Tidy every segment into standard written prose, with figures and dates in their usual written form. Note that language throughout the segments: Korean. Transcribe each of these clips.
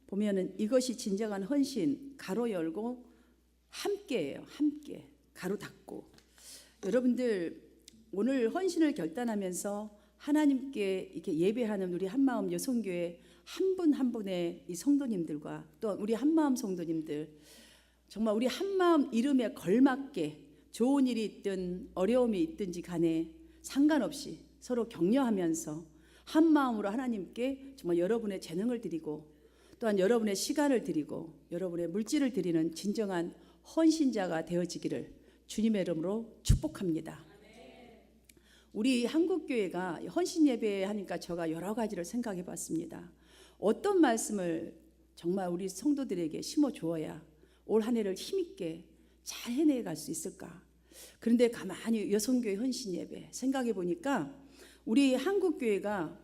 보면은 이것이 진정한 헌신, 가로 열고 함께예요. 함께 가로 닫고. 여러분들 오늘 헌신을 결단하면서 하나님께 이렇게 예배하는 우리 한마음 여성교회 한 분 한 분의 이 성도님들과 또 우리 한마음 성도님들, 정말 우리 한마음 이름에 걸맞게 좋은 일이 있든 어려움이 있든지 간에 상관없이 서로 격려하면서 한마음으로 하나님께 정말 여러분의 재능을 드리고 또한 여러분의 시간을 드리고 여러분의 물질을 드리는 진정한 헌신자가 되어지기를 주님의 이름으로 축복합니다. 우리 한국교회가 헌신 예배 하니까 제가 여러 가지를 생각해 봤습니다. 어떤 말씀을 정말 우리 성도들에게 심어 주어야 올 한 해를 힘있게 잘 해내갈 수 있을까? 그런데 가만히 여성교회 헌신 예배 생각해 보니까 우리 한국교회가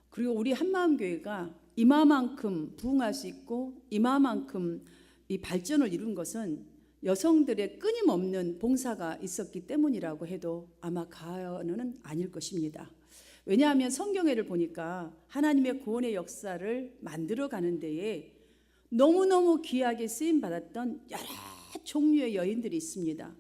그리고 우리 한마음교회가 이마만큼 부흥할 수 있고 이마만큼 이 발전을 이룬 것은 여성들의 끊임없는 봉사가 있었기 때문이라고 해도 아마 과언은 아닐 것입니다. 왜냐하면 성경회를 보니까 하나님의 구원의 역사를 만들어가는 데에 너무너무 귀하게 쓰임받았던 여러 종류의 여인들이 있습니다.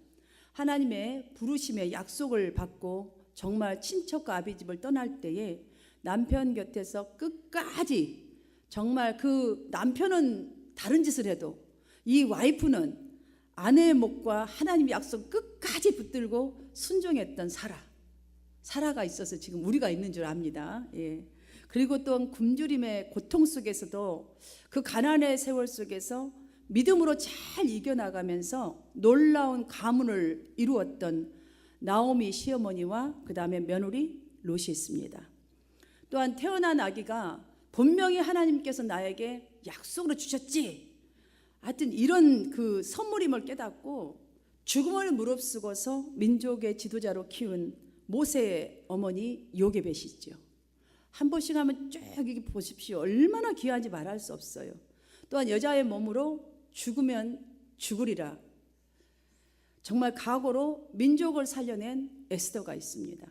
하나님의 부르심의 약속을 받고 정말 친척과 아비집을 떠날 때에 남편 곁에서 끝까지 정말 그 남편은 다른 짓을 해도 이 와이프는 아내의 목과 하나님의 약속 끝까지 붙들고 순종했던 사라가 있어서 지금 우리가 있는 줄 압니다. 예. 그리고 또 굶주림의 고통 속에서도 그 가난의 세월 속에서 믿음으로 잘 이겨나가면서 놀라운 가문을 이루었던 나오미 시어머니와 그 다음에 며느리 롯이 있습니다. 또한 태어난 아기가 분명히 하나님께서 나에게 약속으로 주셨지, 하여튼 이런 그 선물임을 깨닫고 죽음을 무릅쓰고서 민족의 지도자로 키운 모세의 어머니 요게벳이죠. 한 번씩 하면 쭉 이렇게 보십시오. 얼마나 귀한지 말할 수 없어요. 또한 여자의 몸으로 죽으면 죽으리라 정말 각오로 민족을 살려낸 에스더가 있습니다.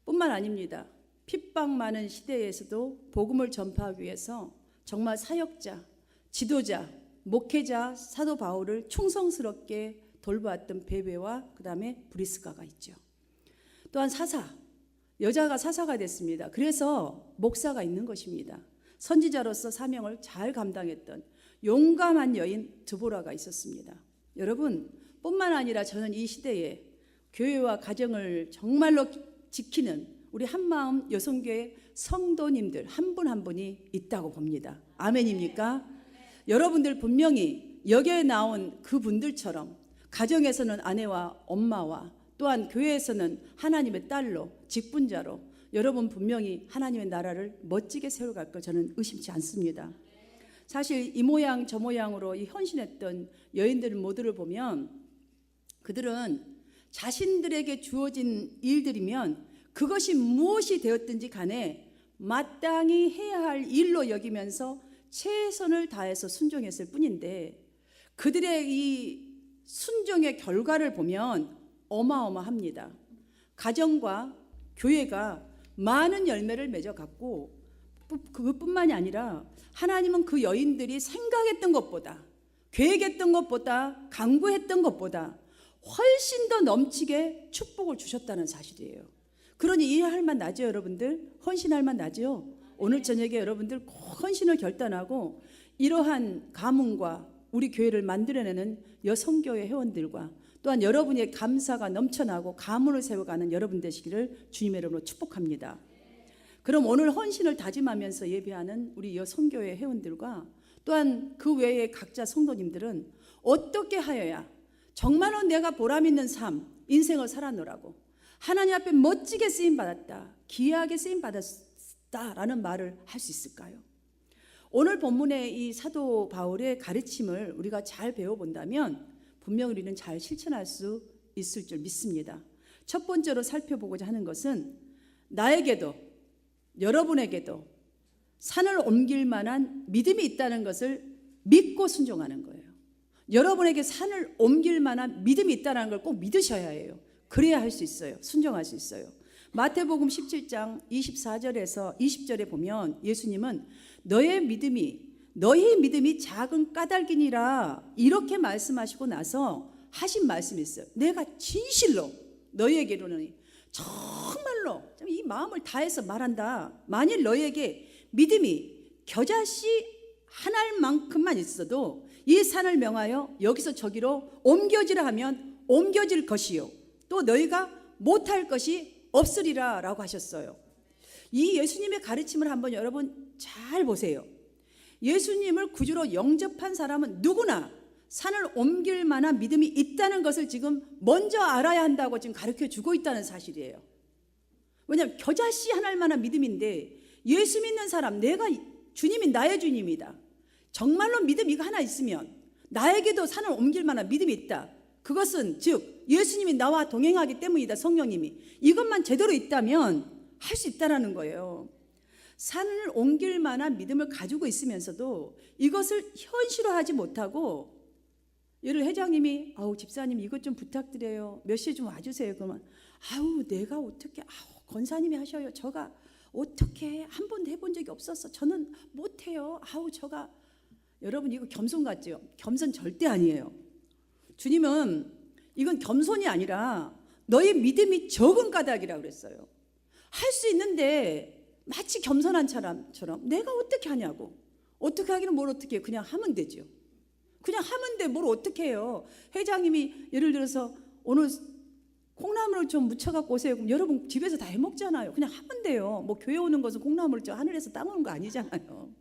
뿐만 아닙니다. 핍박 많은 시대에서도 복음을 전파하기 위해서 정말 사역자, 지도자, 목회자 사도 바울을 충성스럽게 돌보았던 베베와 그 다음에 브리스가가 있죠. 또한 여자가 사사가 됐습니다. 그래서 목사가 있는 것입니다. 선지자로서 사명을 잘 감당했던 용감한 여인 드보라가 있었습니다. 여러분 뿐만 아니라 저는 이 시대에 교회와 가정을 정말로 지키는 우리 한마음 여성교회 성도님들 한 분 한 분이 있다고 봅니다. 아멘입니까? 여러분들 분명히 여기에 나온 그분들처럼 가정에서는 아내와 엄마와 또한 교회에서는 하나님의 딸로 직분자로 여러분 분명히 하나님의 나라를 멋지게 세워갈 걸 저는 의심치 않습니다. 사실 이 모양 저 모양으로 이 헌신했던 여인들 모두를 보면 그들은 자신들에게 주어진 일들이면 그것이 무엇이 되었든지 간에 마땅히 해야 할 일로 여기면서 최선을 다해서 순종했을 뿐인데 그들의 이 순종의 결과를 보면 어마어마합니다. 가정과 교회가 많은 열매를 맺어갔고 그것뿐만이 아니라 하나님은 그 여인들이 생각했던 것보다 계획했던 것보다 강구했던 것보다 훨씬 더 넘치게 축복을 주셨다는 사실이에요. 그러니 이해할 만 나죠, 여러분들? 헌신할 만 나죠? 오늘 저녁에 여러분들 꼭 헌신을 결단하고 이러한 가문과 우리 교회를 만들어내는 여성교회 회원들과 또한 여러분의 감사가 넘쳐나고 가문을 세워가는 여러분 되시기를 주님의 이름으로 축복합니다. 그럼 오늘 헌신을 다짐하면서 예배하는 우리 여성교회 회원들과 또한 그 외의 각자 성도님들은 어떻게 하여야 정말로 내가 보람있는 삶, 인생을 살아노라고 하나님 앞에 멋지게 쓰임받았다, 귀하게 쓰임받았다라는 말을 할 수 있을까요? 오늘 본문의 이 사도 바울의 가르침을 우리가 잘 배워본다면 분명 우리는 잘 실천할 수 있을 줄 믿습니다. 첫 번째로 살펴보고자 하는 것은 나에게도 여러분에게도 산을 옮길 만한 믿음이 있다는 것을 믿고 순종하는 거예요. 여러분에게 산을 옮길 만한 믿음이 있다는 걸 꼭 믿으셔야 해요. 그래야 할 수 있어요. 순종할 수 있어요. 마태복음 17장 24절에서 20절에 보면 예수님은 너의 믿음이 너희 믿음이 작은 까닭이니라 이렇게 말씀하시고 나서 하신 말씀이 있어요. 내가 진실로 너희에게로는 정말로 이 마음을 다해서 말한다. 만일 너희에게 믿음이 겨자씨 한 알만큼만 있어도 이 산을 명하여 여기서 저기로 옮겨지라 하면 옮겨질 것이요 또 너희가 못할 것이 없으리라 라고 하셨어요. 이 예수님의 가르침을 한번 여러분 잘 보세요. 예수님을 구주로 영접한 사람은 누구나 산을 옮길 만한 믿음이 있다는 것을 지금 먼저 알아야 한다고 지금 가르쳐 주고 있다는 사실이에요. 왜냐하면 겨자씨 한 알만한 믿음인데 예수 믿는 사람, 내가 주님이 나의 주님이다. 정말로 믿음 이거 하나 있으면 나에게도 산을 옮길 만한 믿음이 있다. 그것은 즉 예수님이 나와 동행하기 때문이다. 성령님이 이것만 제대로 있다면 할 수 있다라는 거예요. 산을 옮길 만한 믿음을 가지고 있으면서도 이것을 현실화하지 못하고, 예를 회장님이 아우 집사님 이것 좀 부탁드려요. 몇 시에 좀 와주세요. 그러면 아우 내가 어떻게 권사님이 하셔요. 저가 어떻게 한 번도 해본 적이 없었어. 저는 못해요. 아우 저가. 여러분 이거 겸손 같죠? 겸손 절대 아니에요. 주님은 이건 겸손이 아니라 너의 믿음이 적은 까닭이라고 그랬어요. 할 수 있는데 마치 겸손한 사람처럼 내가 어떻게 하냐고. 어떻게 하기는 뭘 어떻게 해요. 그냥 하면 되죠. 그냥 하면 돼. 뭘 어떻게 해요. 회장님이 예를 들어서 오늘 콩나물을 좀 무쳐갖고 오세요. 그럼 여러분 집에서 다 해먹잖아요. 그냥 하면 돼요. 뭐 교회 오는 것은 콩나물을 저 하늘에서 따오는 거 아니잖아요.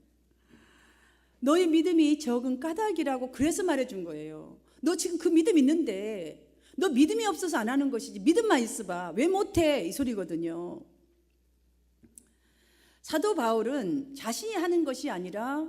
너의 믿음이 적은 까닭이라고 그래서 말해준 거예요. 너 지금 그 믿음 있는데 너 믿음이 없어서 안 하는 것이지 믿음만 있어봐. 왜 못해? 이 소리거든요. 사도 바울은 자신이 하는 것이 아니라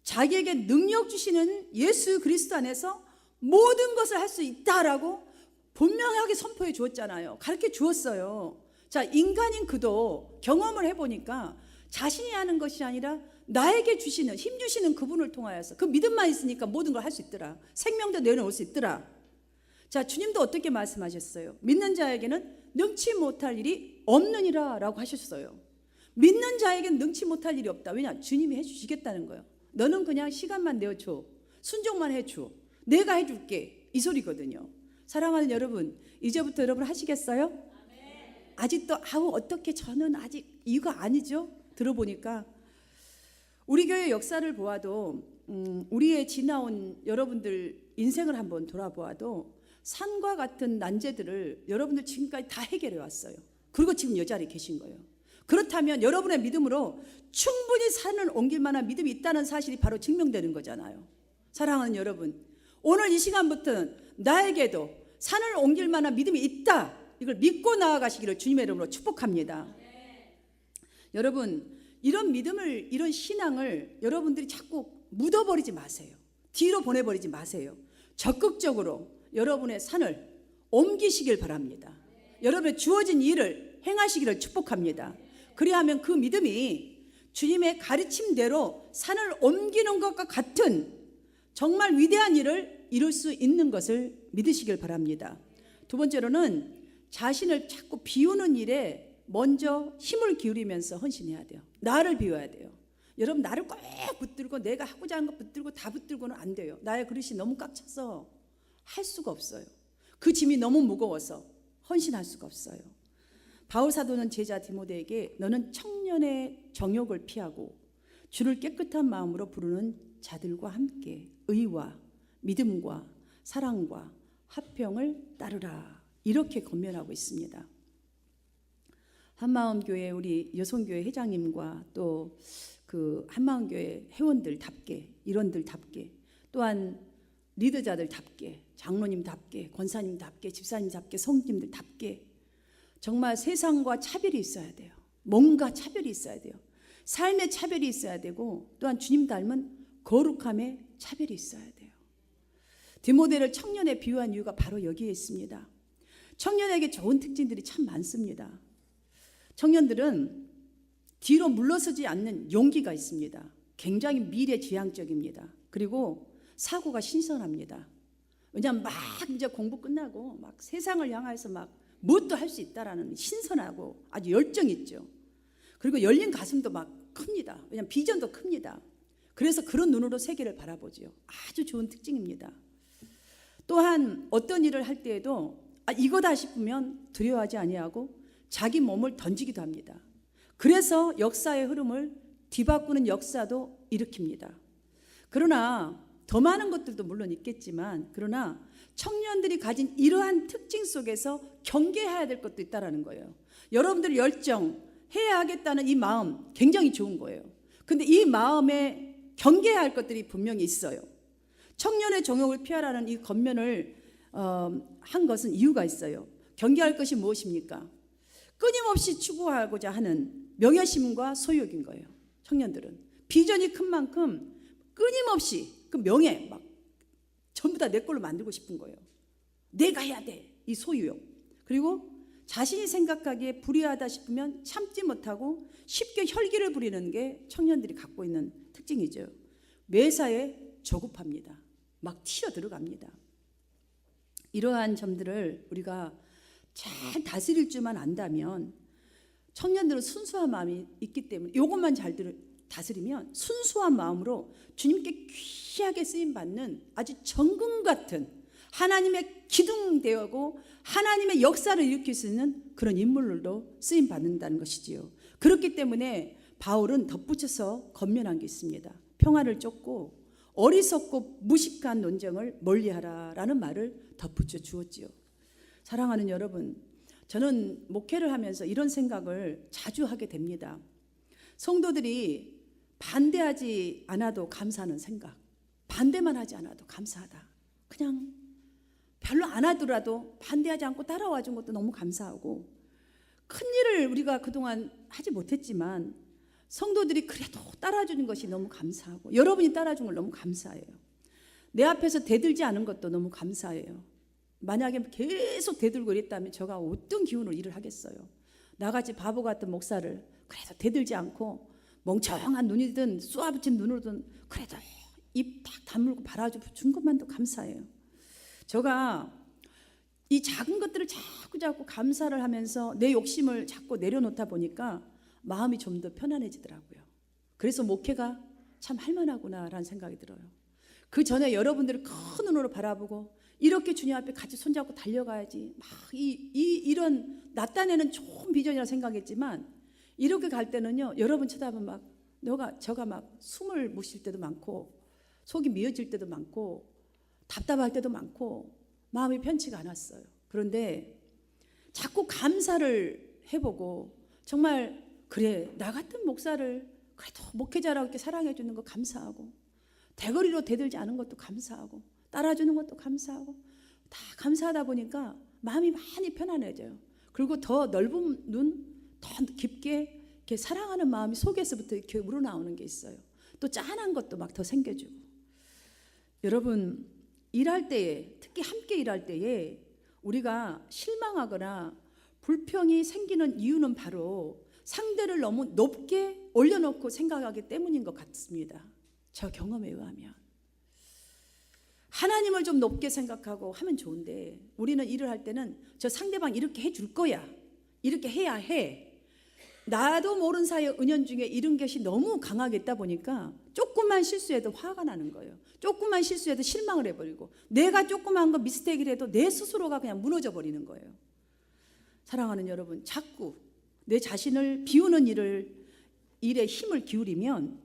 자기에게 능력 주시는 예수 그리스도 안에서 모든 것을 할 수 있다라고 분명하게 선포해 주었잖아요. 가르쳐 주었어요. 자, 인간인 그도 경험을 해보니까 자신이 하는 것이 아니라 나에게 주시는, 힘 주시는 그분을 통하여서 그 믿음만 있으니까 모든 걸 할 수 있더라. 생명도 내려올 수 있더라. 자, 주님도 어떻게 말씀하셨어요? 믿는 자에게는 능치 못할 일이 없느니라 라고 하셨어요. 믿는 자에게는 능치 못할 일이 없다. 왜냐? 주님이 해주시겠다는 거예요. 너는 그냥 시간만 내어줘. 순종만 해줘. 내가 해줄게. 이 소리거든요. 사랑하는 여러분, 이제부터 여러분 하시겠어요? 아직도 어떻게 저는 아직 이거 아니죠? 들어보니까 우리 교회 역사를 보아도 우리의 지나온 여러분들 인생을 한번 돌아보아도 산과 같은 난제들을 여러분들 지금까지 다 해결해 왔어요. 그리고 지금 이 자리에 계신 거예요. 그렇다면 여러분의 믿음으로 충분히 산을 옮길 만한 믿음이 있다는 사실이 바로 증명되는 거잖아요. 사랑하는 여러분, 오늘 이 시간부터는 나에게도 산을 옮길 만한 믿음이 있다. 이걸 믿고 나아가시기를 주님의 이름으로 축복합니다. 여러분, 이런 믿음을, 이런 신앙을 여러분들이 자꾸 묻어버리지 마세요. 뒤로 보내버리지 마세요. 적극적으로 여러분의 산을 옮기시길 바랍니다. 여러분의 주어진 일을 행하시기를 축복합니다. 그리하면 그 믿음이 주님의 가르침대로 산을 옮기는 것과 같은 정말 위대한 일을 이룰 수 있는 것을 믿으시길 바랍니다. 두 번째로는 자신을 자꾸 비우는 일에 먼저 힘을 기울이면서 헌신해야 돼요. 나를 비워야 돼요. 여러분, 나를 꼭 붙들고 내가 하고자 하는 거 붙들고 다 붙들고는 안 돼요. 나의 그릇이 너무 꽉 차서 할 수가 없어요. 그 짐이 너무 무거워서 헌신할 수가 없어요. 바울 사도는 제자 디모데에게 너는 청년의 정욕을 피하고 주를 깨끗한 마음으로 부르는 자들과 함께 의와 믿음과 사랑과 화평을 따르라, 이렇게 권면하고 있습니다. 한마음교회 우리 여성교회 회장님과 또 그 한마음교회 회원들답게, 일원들답게, 또한 리더자들답게, 장로님답게, 권사님답게, 집사님답게, 성님들답게 정말 세상과 차별이 있어야 돼요. 뭔가 차별이 있어야 돼요. 삶의 차별이 있어야 되고, 또한 주님 닮은 거룩함의 차별이 있어야 돼요. 디모데를 청년에 비유한 이유가 바로 여기에 있습니다. 청년에게 좋은 특징들이 참 많습니다. 청년들은 뒤로 물러서지 않는 용기가 있습니다. 굉장히 미래지향적입니다. 그리고 사고가 신선합니다. 왜냐하면 막 이제 공부 끝나고 막 세상을 향해서 막 무엇도 할 수 있다라는 신선하고 아주 열정 있죠. 그리고 열린 가슴도 막 큽니다. 왜냐하면 비전도 큽니다. 그래서 그런 눈으로 세계를 바라보지요. 아주 좋은 특징입니다. 또한 어떤 일을 할 때에도 이거다 싶으면 두려워하지 아니하고 자기 몸을 던지기도 합니다. 그래서 역사의 흐름을 뒤바꾸는 역사도 일으킵니다. 그러나 더 많은 것들도 물론 있겠지만, 그러나 청년들이 가진 이러한 특징 속에서 경계해야 될 것도 있다는 거예요. 여러분들 열정, 해야 하겠다는 이 마음 굉장히 좋은 거예요. 근데 이 마음에 경계해야 할 것들이 분명히 있어요. 청년의 정욕을 피하라는 이 권면을 한 것은 이유가 있어요. 경계할 것이 무엇입니까? 끊임없이 추구하고자 하는 명예심과 소유욕인 거예요. 청년들은 비전이 큰 만큼 끊임없이 그 명예 막 전부 다 내 걸로 만들고 싶은 거예요. 내가 해야 돼, 이 소유욕. 그리고 자신이 생각하기에 불의하다 싶으면 참지 못하고 쉽게 혈기를 부리는 게 청년들이 갖고 있는 특징이죠. 매사에 조급합니다. 막 튀어 들어갑니다. 이러한 점들을 우리가 잘 다스릴 줄만 안다면, 청년들은 순수한 마음이 있기 때문에 이것만 잘 다스리면 순수한 마음으로 주님께 귀하게 쓰임받는 아주 정금 같은 하나님의 기둥되고 하나님의 역사를 일으킬 수 있는 그런 인물로 쓰임받는다는 것이지요. 그렇기 때문에 바울은 덧붙여서 권면한 게 있습니다. 평화를 쫓고 어리석고 무식한 논쟁을 멀리하라라는 말을 덧붙여 주었지요. 사랑하는 여러분, 저는 목회를 하면서 이런 생각을 자주 하게 됩니다. 성도들이 반대하지 않아도 감사하는 생각, 반대만 하지 않아도 감사하다. 그냥 별로 안 하더라도 반대하지 않고 따라와 준 것도 너무 감사하고, 큰 일을 우리가 그동안 하지 못했지만 성도들이 그래도 따라주는 것이 너무 감사하고, 여러분이 따라준 걸 너무 감사해요. 내 앞에서 대들지 않은 것도 너무 감사해요. 만약에 계속 대들고 이랬다면 제가 어떤 기운으로 일을 하겠어요. 나같이 바보 같은 목사를 그래도 대들지 않고 멍청한 눈이든 쏘아붙인 눈으로든 그래도 입 딱 다물고 바라준 것만도 감사해요. 제가 이 작은 것들을 자꾸 감사를 하면서 내 욕심을 자꾸 내려놓다 보니까 마음이 좀 더 편안해지더라고요. 그래서 목회가 참 할만하구나라는 생각이 들어요. 그 전에 여러분들을 큰 눈으로 바라보고 이렇게 주님 앞에 같이 손잡고 달려가야지, 막 이런 나타내는 좋은 비전이라 생각했지만, 이렇게 갈 때는요, 여러분 쳐다보면 제가 막 숨을 못 쉴 때도 많고 속이 미어질 때도 많고 답답할 때도 많고 마음이 편치가 않았어요. 그런데 자꾸 감사를 해보고, 정말 그래, 나 같은 목사를 그래도 목회자라고 이렇게 사랑해 주는 거 감사하고, 대거리로 대들지 않은 것도 감사하고, 따라주는 것도 감사하고, 다 감사하다 보니까 마음이 많이 편안해져요. 그리고 더 넓은 눈, 더 깊게 이렇게 사랑하는 마음이 속에서부터 이렇게 우러나오는 게 있어요. 또 짠한 것도 막 더 생겨주고. 여러분, 일할 때에, 특히 함께 일할 때에 우리가 실망하거나 불평이 생기는 이유는 바로 상대를 너무 높게 올려놓고 생각하기 때문인 것 같습니다. 저 경험에 의하면. 하나님을 좀 높게 생각하고 하면 좋은데, 우리는 일을 할 때는 저 상대방 이렇게 해줄 거야, 이렇게 해야 해, 나도 모르는 사이에 은연중에 이런 것이 너무 강하게 있다 보니까 조금만 실수해도 화가 나는 거예요. 조금만 실수해도 실망을 해버리고, 내가 조그만 거 미스테이크를 해도 내 스스로가 그냥 무너져 버리는 거예요. 사랑하는 여러분, 자꾸 내 자신을 비우는 일에 힘을 기울이면,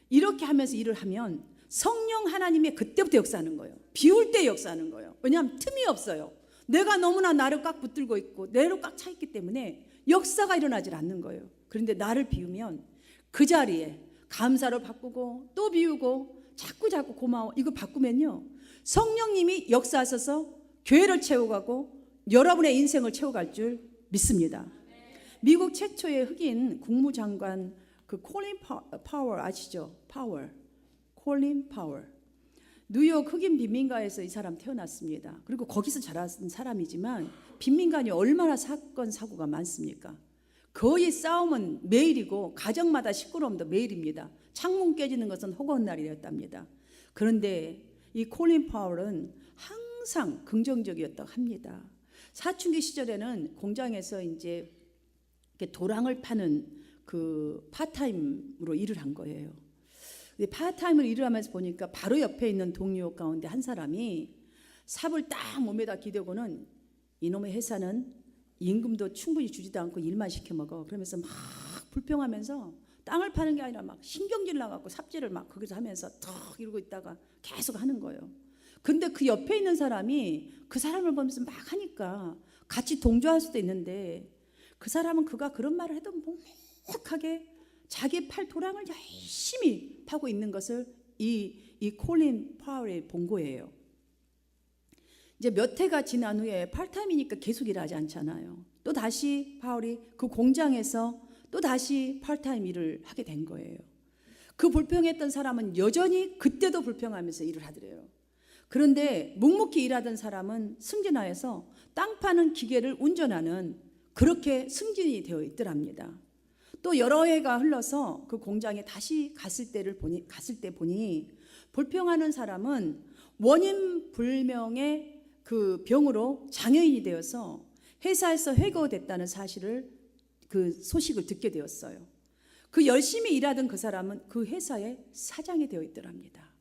이렇게 하면서 일을 하면 성령 하나님이 그때부터 역사하는 거예요. 비울 때 역사하는 거예요. 왜냐하면 틈이 없어요. 내가 너무나 나를 꽉 붙들고 있고 내로 꽉 차 있기 때문에 역사가 일어나질 않는 거예요. 그런데 나를 비우면 그 자리에 감사로 바꾸고 또 비우고 자꾸 고마워 이거 바꾸면요, 성령님이 역사하셔서 교회를 채워가고 여러분의 인생을 채워갈 줄 믿습니다. 미국 최초의 흑인 국무장관 그 콜린 파월 아시죠? 콜린 파월. 뉴욕 흑인 빈민가에서 이 사람 태어났습니다. 그리고 거기서 자란 사람이지만 빈민간이 얼마나 사건 사고가 많습니까? 거의 싸움은 매일이고 가정마다 시끄러움도 매일입니다. 창문 깨지는 것은 허구한 날이었답니다. 그런데 이 콜린 파월은 항상 긍정적이었다고 합니다. 사춘기 시절에는 공장에서 이제 도랑을 파는 그 파타임으로 일을 한 거예요. 근데 파트타임을 일을 하면서 보니까 바로 옆에 있는 동료 가운데 한 사람이 삽을 딱 몸에다 기대고는 이놈의 회사는 임금도 충분히 주지도 않고 일만 시켜 먹어. 그러면서 막 불평하면서 땅을 파는 게 아니라 막 신경질 나갖고 삽질을 막 거기서 하면서 턱 이러고 있다가 계속 하는 거예요. 근데 그 옆에 있는 사람이 그 사람을 보면서 막 하니까 같이 동조할 수도 있는데 그 사람은 그가 그런 말을 해도 묵묵하게 자기 팔 도랑을 열심히 파고 있는 것을 이 콜린 파월이 본 거예요. 이제 몇 해가 지난 후에 팔타임이니까 계속 일하지 않잖아요. 또 다시 파월이 그 공장에서 또 다시 팔타임 일을 하게 된 거예요. 그 불평했던 사람은 여전히 그때도 불평하면서 일을 하더래요. 그런데 묵묵히 일하던 사람은 승진하여서 땅 파는 기계를 운전하는 그렇게 승진이 되어 있더랍니다. 또 여러 해가 흘러서 그 공장에 다시 갔을 때 보니 불평하는 사람은 원인 불명의 그 병으로 장애인이 되어서 회사에서 해고됐다는 그 소식을 듣게 되었어요. 그 열심히 일하던 그 사람은 그 회사의 사장이 되어 있더랍니다.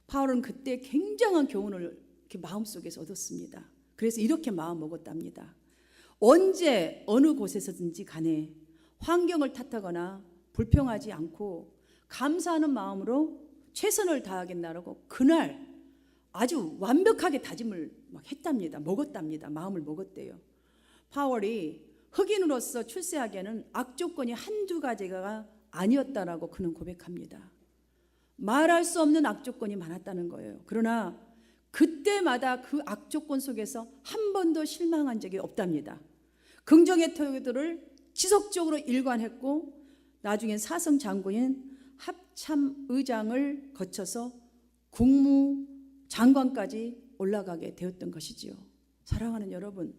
파울은 그때 굉장한 교훈을 이렇게 마음속에서 얻었습니다. 그래서 이렇게 마음 먹었답니다. 언제 어느 곳에서든지 간에 환경을 탓하거나 불평하지 않고 감사하는 마음으로 최선을 다하겠나라고 그날 아주 완벽하게 다짐을 막 했답니다. 먹었답니다. 마음을 먹었대요. 파월이 흑인으로서 출세하기에는 악조건이 한두 가지가 아니었다라고 그는 고백합니다. 말할 수 없는 악조건이 많았다는 거예요. 그러나 그때마다 그 악조건 속에서 한 번도 실망한 적이 없답니다. 긍정의 태도를 지속적으로 일관했고 나중엔 사성 장군인 합참의장을 거쳐서 국무장관까지 올라가게 되었던 것이지요. 사랑하는 여러분,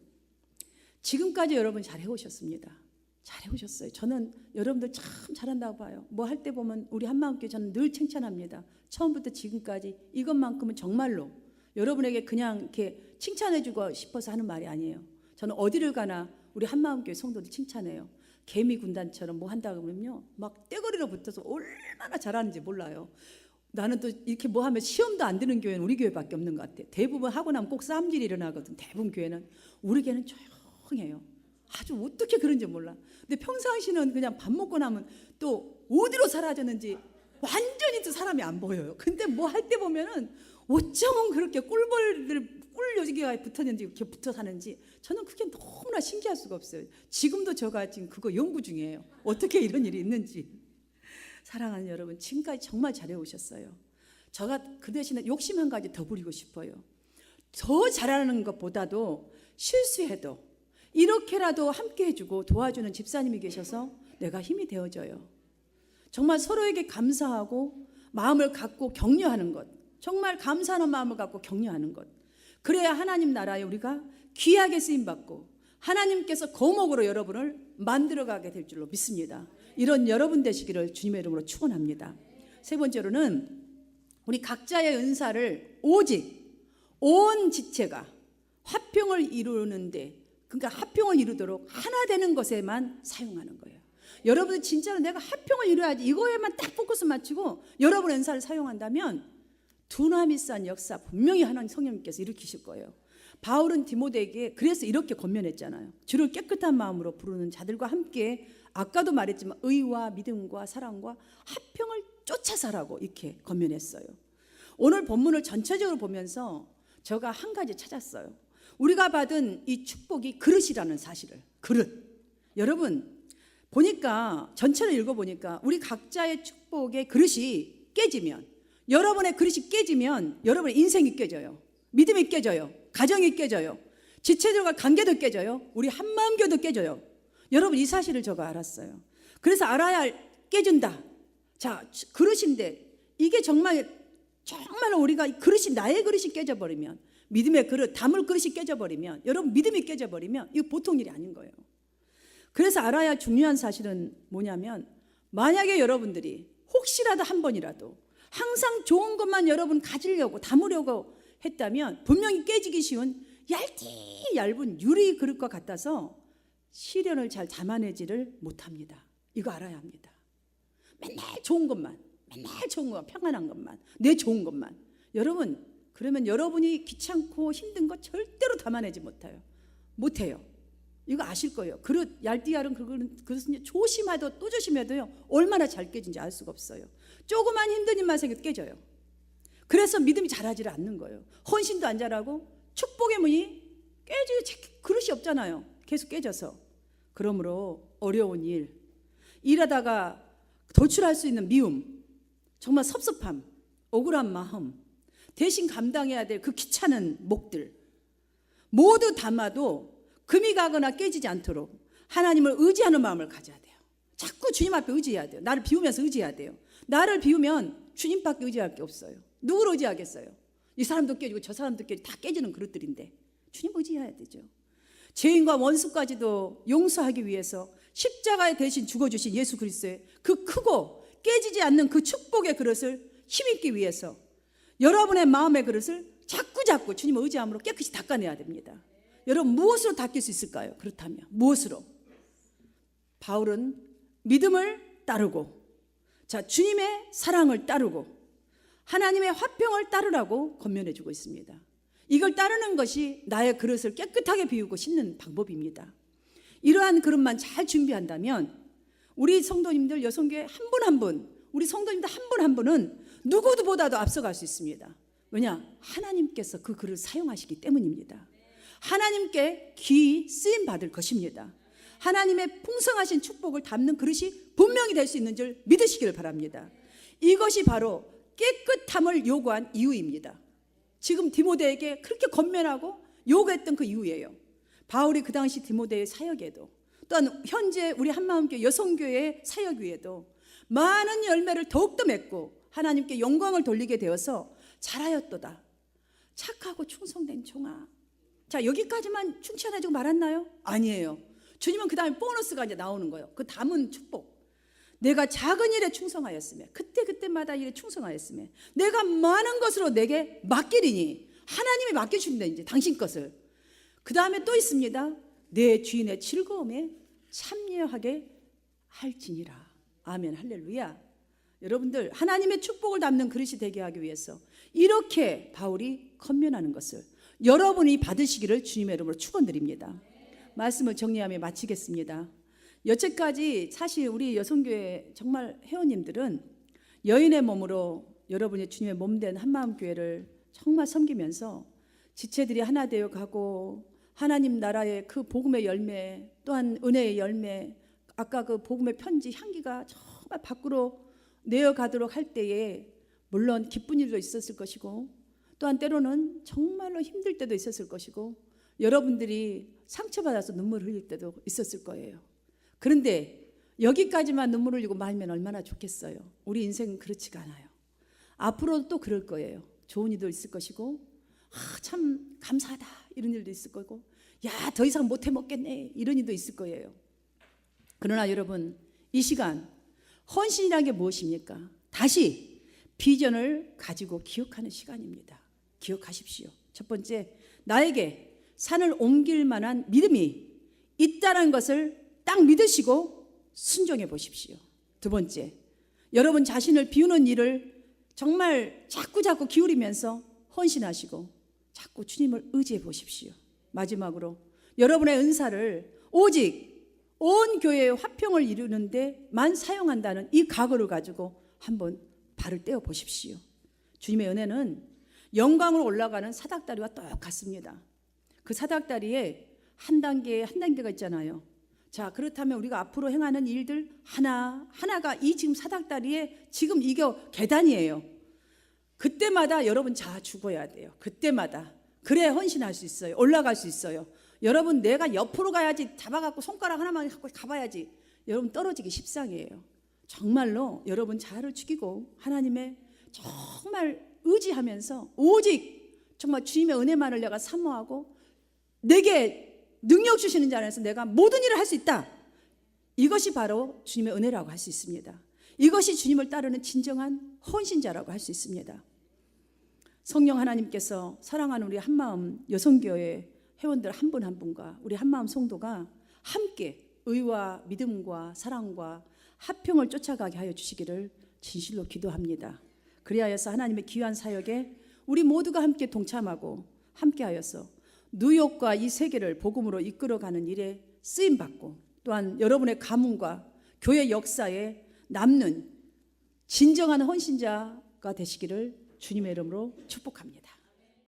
지금까지 여러분 잘 해오셨습니다. 잘 해오셨어요. 저는 여러분들 참 잘한다고 봐요. 뭐 할 때 보면 우리 한마음교회 저는 늘 칭찬합니다. 처음부터 지금까지 이것만큼은 정말로 여러분에게 그냥 이렇게 칭찬해주고 싶어서 하는 말이 아니에요. 저는 어디를 가나 우리 한마음교회 성도들 칭찬해요. 개미 군단처럼 뭐 한다 그러면요 막 떼거리로 붙어서 얼마나 잘하는지 몰라요. 나는 또 이렇게 뭐 하면 시험도 안 드는 교회는 우리 교회밖에 없는 것 같아. 대부분 하고 나면 꼭 싸움질이 일어나거든. 대부분 교회는. 우리 교회는 조용해요. 아주 어떻게 그런지 몰라. 근데 평상시는 그냥 밥 먹고 나면 또 어디로 사라졌는지 완전히 또 사람이 안 보여요. 근데 뭐 할 때 보면은 어쩌면 그렇게 꿀 여기가 붙었는지 이렇게 붙어 사는지 저는 그게 너무나 신기할 수가 없어요. 지금도 제가 지금 그거 연구 중이에요. 어떻게 이런 일이 있는지. 사랑하는 여러분, 지금까지 정말 잘해오셨어요. 제가 그 대신에 욕심 한 가지 더 부리고 싶어요. 더 잘하는 것보다도 실수해도 이렇게라도 함께 해주고 도와주는 집사님이 계셔서 내가 힘이 되어져요. 정말 서로에게 감사하고 마음을 갖고 격려하는 것, 정말 감사하는 마음을 갖고 격려하는 것, 그래야 하나님 나라에 우리가 귀하게 쓰임받고 하나님께서 거목으로 여러분을 만들어가게 될 줄로 믿습니다. 이런 여러분 되시기를 주님의 이름으로 축원합니다. 세 번째로는 우리 각자의 은사를 오직 온 지체가 화평을 이루는데, 그러니까 화평을 이루도록 하나 되는 것에만 사용하는 거예요. 여러분은 진짜로 내가 화평을 이루어야지 이거에만 딱 포커스 맞추고 여러분의 은사를 사용한다면 두나미산 역사 분명히 하나님 성령님께서 일으키실 거예요. 바울은 디모데에게 그래서 이렇게 권면했잖아요. 주를 깨끗한 마음으로 부르는 자들과 함께 아까도 말했지만 의와 믿음과 사랑과 화평을 쫓아 살라고 이렇게 권면했어요. 오늘 본문을 전체적으로 보면서 제가 한 가지 찾았어요. 우리가 받은 이 축복이 그릇이라는 사실을. 그릇. 여러분 보니까 전체를 읽어보니까 우리 각자의 축복의 그릇이 깨지면, 여러분의 그릇이 깨지면 여러분의 인생이 깨져요. 믿음이 깨져요. 가정이 깨져요. 지체들과 관계도 깨져요. 우리 한마음교도 깨져요. 여러분 이 사실을 제가 알았어요. 그래서 알아야 깨진다. 자, 그릇인데 이게 정말로 우리가 그릇이, 나의 그릇이 깨져버리면, 믿음의 그릇, 담을 그릇이 깨져버리면, 여러분 믿음이 깨져버리면 이거 보통 일이 아닌 거예요. 그래서 알아야 중요한 사실은 뭐냐면, 만약에 여러분들이 혹시라도 한 번이라도 항상 좋은 것만 여러분 가지려고 담으려고 했다면 분명히 깨지기 쉬운 얇은 유리 그릇과 같아서 시련을 잘 담아내지를 못합니다. 이거 알아야 합니다. 맨날 좋은 것만, 맨날 좋은 것만, 평안한 것만, 내 좋은 것만. 여러분, 그러면 여러분이 귀찮고 힘든 거 절대로 담아내지 못해요. 이거 아실 거예요. 그릇, 얄띠알은 그것은 조심해도 또 조심해도요, 얼마나 잘 깨진지 알 수가 없어요. 조그만 힘든 일만 생겨도 깨져요. 그래서 믿음이 자라지를 않는 거예요. 헌신도 안 자라고 축복의 문이 그릇이 없잖아요. 계속 깨져서. 그러므로 어려운 일하다가 도출할 수 있는 미움, 정말 섭섭함, 억울한 마음, 대신 감당해야 될 그 귀찮은 몫들 모두 담아도 금이 가거나 깨지지 않도록 하나님을 의지하는 마음을 가져야 돼요. 자꾸 주님 앞에 의지해야 돼요. 나를 비우면서 의지해야 돼요. 나를 비우면 주님밖에 의지할 게 없어요. 누구를 의지하겠어요? 이 사람도 깨지고 저 사람도 깨지고 다 깨지는 그릇들인데 주님 의지해야 되죠. 죄인과 원수까지도 용서하기 위해서 십자가에 대신 죽어주신 예수 그리스도의 그 크고 깨지지 않는 그 축복의 그릇을 힘입기 위해서 여러분의 마음의 그릇을 자꾸 주님을 의지함으로 깨끗이 닦아내야 됩니다. 여러분, 무엇으로 닦일 수 있을까요? 그렇다면 무엇으로? 바울은 믿음을 따르고, 주님의 사랑을 따르고 하나님의 화평을 따르라고 권면해 주고 있습니다. 이걸 따르는 것이 나의 그릇을 깨끗하게 비우고 씻는 방법입니다. 이러한 그릇만 잘 준비한다면 우리 성도님들, 여성교회 한 분 한 분, 우리 성도님들 한 분 한 분은 누구보다도 앞서갈 수 있습니다. 왜냐? 하나님께서 그 그릇을 사용하시기 때문입니다. 하나님께 귀히 쓰임 받을 것입니다. 하나님의 풍성하신 축복을 담는 그릇이 분명히 될 수 있는 줄 믿으시기를 바랍니다. 이것이 바로 깨끗함을 요구한 이유입니다. 지금 디모데에게 그렇게 권면하고 요구했던 그 이유예요. 바울이 그 당시 디모데의 사역에도, 또한 현재 우리 한마음교회 여성교회의 사역 위에도 많은 열매를 더욱더 맺고 하나님께 영광을 돌리게 되어서 잘하였도다. 착하고 충성된 종아. 여기까지만 충천해주고 말았나요? 아니에요. 주님은 그 다음에 보너스가 이제 나오는 거예요. 그 담은 축복. 내가 작은 일에 충성하였으며, 그때마다 일에 충성하였으며, 내가 많은 것으로 내게 맡기리니, 하나님이 맡겨주신다, 이제 당신 것을. 그 다음에 또 있습니다. 내 주인의 즐거움에 참여하게 할지니라. 아멘, 할렐루야. 여러분들, 하나님의 축복을 담는 그릇이 되게 하기 위해서 이렇게 바울이 권면하는 것을 여러분이 받으시기를 주님의 이름으로 축원드립니다. 말씀을 정리하며 마치겠습니다. 여태까지 사실 우리 여성교회 정말 회원님들은 여인의 몸으로 여러분이 주님의 몸된 한마음교회를 정말 섬기면서 지체들이 하나 되어 가고 하나님 나라의 그 복음의 열매, 또한 은혜의 열매, 아까 그 복음의 편지 향기가 정말 밖으로 내어가도록 할 때에 물론 기쁜 일도 있었을 것이고, 또한 때로는 정말로 힘들 때도 있었을 것이고, 여러분들이 상처받아서 눈물 흘릴 때도 있었을 거예요. 그런데 여기까지만 눈물 흘리고 말면 얼마나 좋겠어요. 우리 인생은 그렇지가 않아요. 앞으로도 또 그럴 거예요. 좋은 일도 있을 것이고, 참 감사하다 이런 일도 있을 거고, 야, 더 이상 못 해먹겠네 이런 일도 있을 거예요. 그러나 여러분, 이 시간 헌신이라는 게 무엇입니까? 다시 비전을 가지고 기억하는 시간입니다. 기억하십시오. 첫 번째, 나에게 산을 옮길 만한 믿음이 있다는 것을 딱 믿으시고 순종해 보십시오. 두 번째, 여러분 자신을 비우는 일을 정말 자꾸 기울이면서 헌신하시고 자꾸 주님을 의지해 보십시오. 마지막으로 여러분의 은사를 오직 온 교회의 화평을 이루는 데만 사용한다는 이 각오를 가지고 한번 발을 떼어 보십시오. 주님의 은혜는 영광으로 올라가는 사닥다리와 똑같습니다. 그 사닥다리에 한 단계가 있잖아요. 그렇다면 우리가 앞으로 행하는 일들 하나가 이 지금 사닥다리에 지금 이게 계단이에요. 그때마다 여러분 죽어야 돼요. 그때마다. 그래야 헌신할 수 있어요. 올라갈 수 있어요. 여러분, 내가 옆으로 가야지, 잡아갖고 손가락 하나만 갖고 가봐야지, 여러분 떨어지기 십상이에요. 정말로 여러분 자아를 죽이고 하나님의 정말 의지하면서 오직 정말 주님의 은혜만을 내가 사모하고 내게 능력 주시는 자 안에서 내가 모든 일을 할 수 있다. 이것이 바로 주님의 은혜라고 할 수 있습니다. 이것이 주님을 따르는 진정한 헌신자라고 할 수 있습니다. 성령 하나님께서 사랑하는 우리 한마음 여성교회 회원들 한 분 한 분과 우리 한마음 성도가 함께 의와 믿음과 사랑과 화평을 쫓아가게 하여 주시기를 진실로 기도합니다. 그리하여서 하나님의 귀한 사역에 우리 모두가 함께 동참하고 함께하여서 뉴욕과 이 세계를 복음으로 이끌어가는 일에 쓰임받고 또한 여러분의 가문과 교회 역사에 남는 진정한 헌신자가 되시기를 주님의 이름으로 축복합니다.